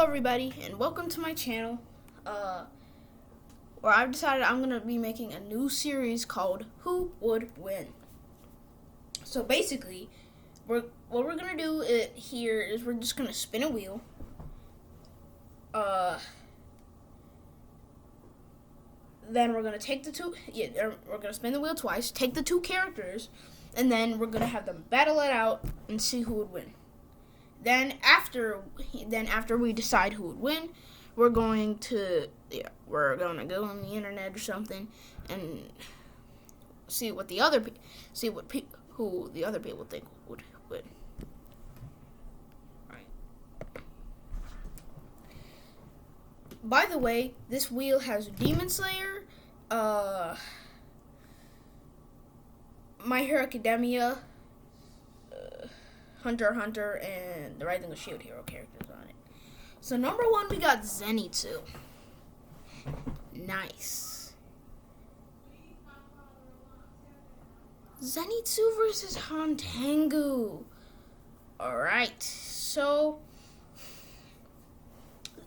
everybody, and welcome to my channel, where I've decided I'm going to be making a new series called Who Would Win? So basically, what we're going to do here is we're just going to spin a wheel. Then we're going to take we're going to spin the wheel twice, take the two characters, and then we're going to have them battle it out and see who would win. Then after we decide who would win, we're going to go on the internet or something and see what who the other people think would win. Right. By the way, this wheel has Demon Slayer, My Hero Academia, Hunter x Hunter, and the Rising of Shield Hero characters on it. So number one, we got Zenitsu. Nice. Zenitsu versus hantengu. Alright, so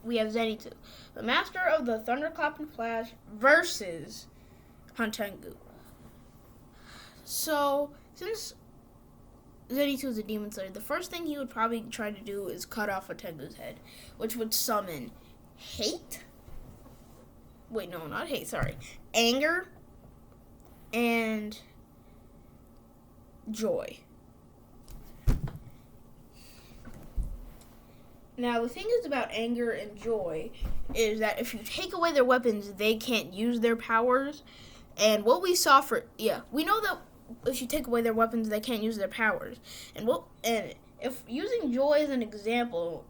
we have Zenitsu, the master of the Thunderclap and Flash, versus hantengu. So, since Zenitsu is a Demon Slayer, the first thing he would probably try to do is cut off hantengu's head, which would summon hate. Wait, no, not hate, sorry. Anger and joy. Now, the thing is about anger and joy is that if you take away their weapons, they can't use their powers. And what we saw we know that if you take away their weapons, they can't use their powers. And if using joy as an example,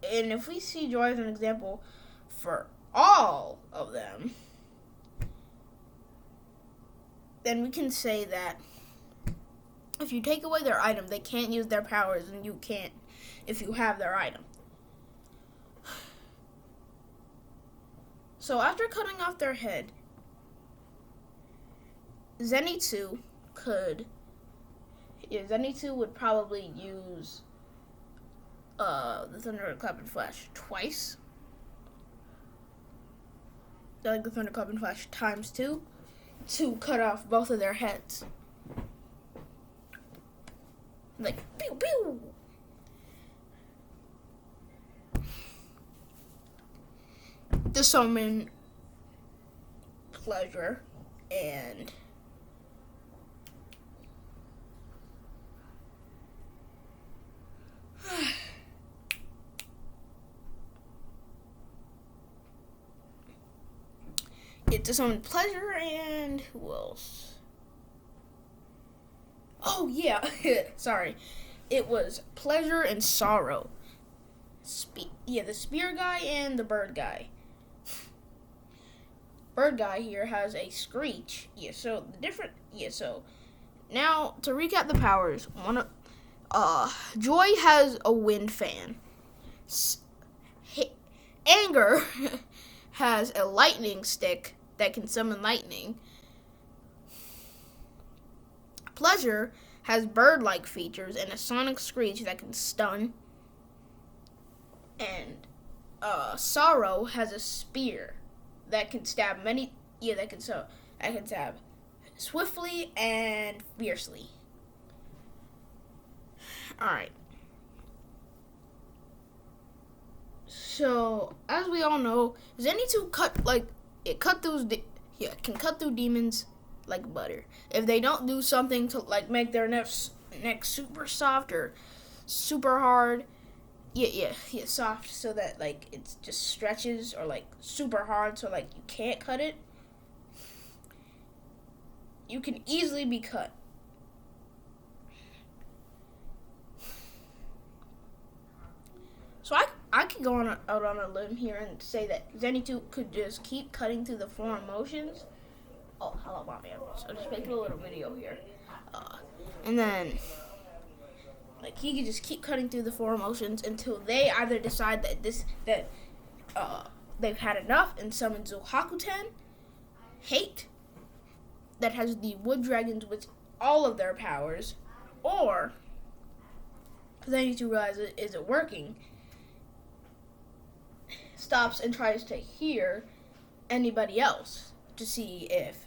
and if we see joy as an example for all of them, then we can say that if you take away their item, they can't use their powers, and you can't if you have their item. So after cutting off their head, Zenitsu would probably use the Thunderclap and Flash twice. Like the Thunderclap and Flash times 2 to cut off both of their heads. Like, pew pew! To summon pleasure and to summon pleasure and who else? Oh yeah, sorry. It was pleasure and sorrow. The spear guy and the bird guy. Bird guy here has a screech. So now to recap the powers, Joy has a wind fan. Anger has a lightning stick that can summon lightning. Pleasure has bird-like features and a sonic screech that can stun. And Sorrow has a spear that can stab that can stab swiftly and fiercely. Alright. So, as we all know, Zenitsu can cut through demons like butter. If they don't do something to make their neck super soft or super hard, soft so that it just stretches, or super hard so you can't cut it, you can easily be cut. So I could go out on a limb here and say that Zenitsu could just keep cutting through the four emotions. Oh, hello, mommy. So just making a little video here, and then he could just keep cutting through the four emotions until they either decide that they've had enough and summon Zulhakuten, hate, that has the wood dragons with all of their powers, or Zenitsu realizes it isn't working stops and tries to hear anybody else to see if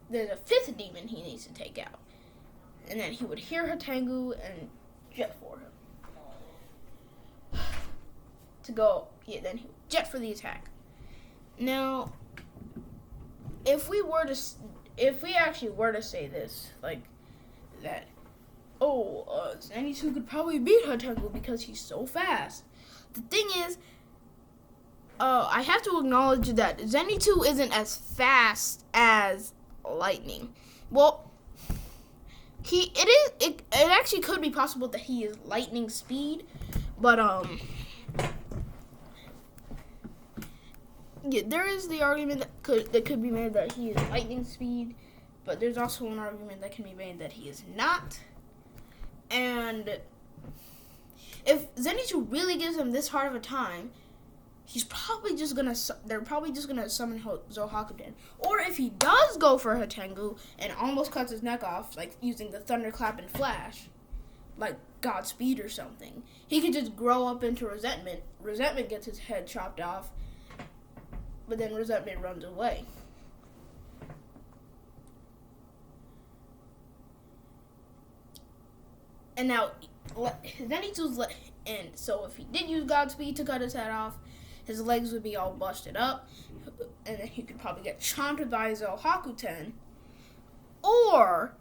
there's a fifth demon he needs to take out. And then he would hear hantengu and jet for him. Then he would jet for the attack. Now, if we actually were to say this, like that, Zenitsu could probably beat hantengu because he's so fast. The thing is, I have to acknowledge that Zenitsu isn't as fast as lightning. Well, it actually could be possible that he is lightning speed, but yeah, there is the argument that could be made that he is lightning speed, but there's also an argument that can be made that he is not. And if Zenitsu really gives him this hard of a time, they're probably just gonna summon Zohakuden. Or if he does go for hantengu and almost cuts his neck off, like using the thunderclap and flash, like Godspeed or something, he could just grow up into resentment. Resentment gets his head chopped off, but then resentment runs away. And now Zenitsu's and so if he did use Godspeed to cut his head off, his legs would be all busted up, and then he could probably get chomped by Zohakuten, or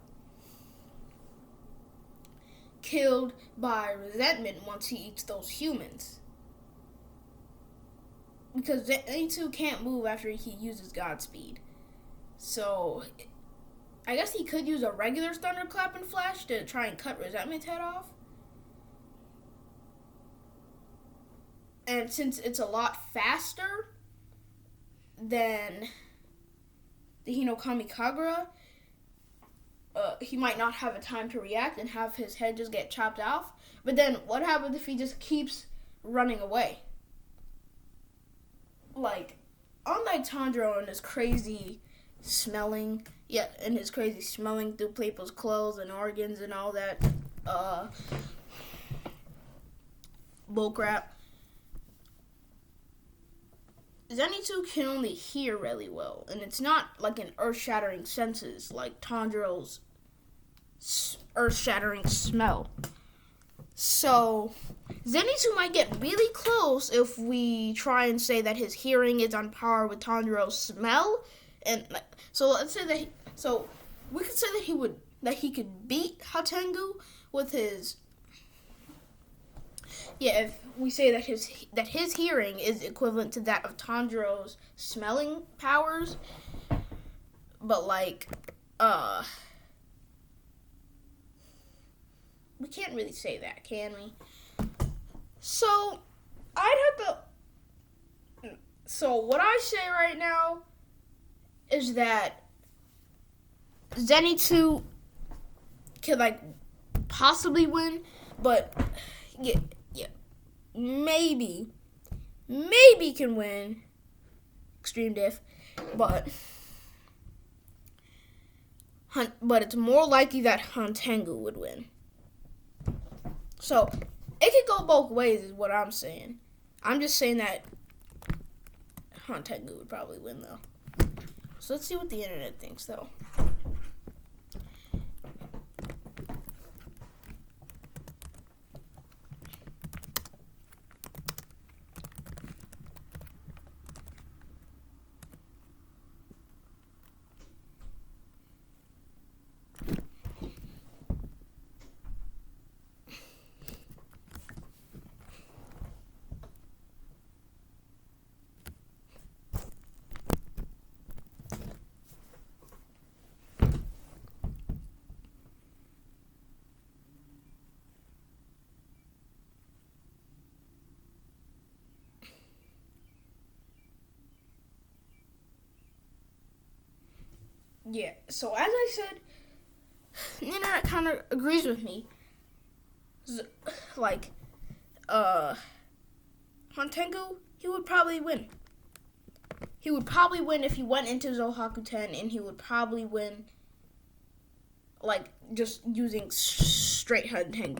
killed by resentment once he eats those humans. Because Zenitsu can't move after he uses Godspeed. So, I guess he could use a regular thunderclap and flash to try and cut resentment's head off. And since it's a lot faster than the Hinokami Kagura, he might not have a time to react and have his head just get chopped off. But then what happens if he just keeps running away? Like, unlike Tanjiro and his crazy smelling through people's clothes and organs and all that bullcrap, Zenitsu can only hear really well, and it's not like an earth-shattering senses like Tanjiro's earth-shattering smell. So, Zenitsu might get really close if we try and say that his hearing is on par with Tanjiro's smell, and so let's say that we could say that he could beat hantengu with his. Yeah, if we say that his hearing is equivalent to that of Tanjiro's smelling powers, but we can't really say that, can we? So what I say right now is that Zenitsu can possibly win, but yeah. Maybe can win extreme diff, but it's more likely that hantengu would win. So it could go both ways is what I'm saying. I'm just saying that hantengu would probably win though. So let's see what the internet thinks though. Yeah, so as I said, the internet kind of agrees with me. Hantengu, he would probably win. He would probably win if he went into Zohakuten, and he would probably win, just using straight hantengu.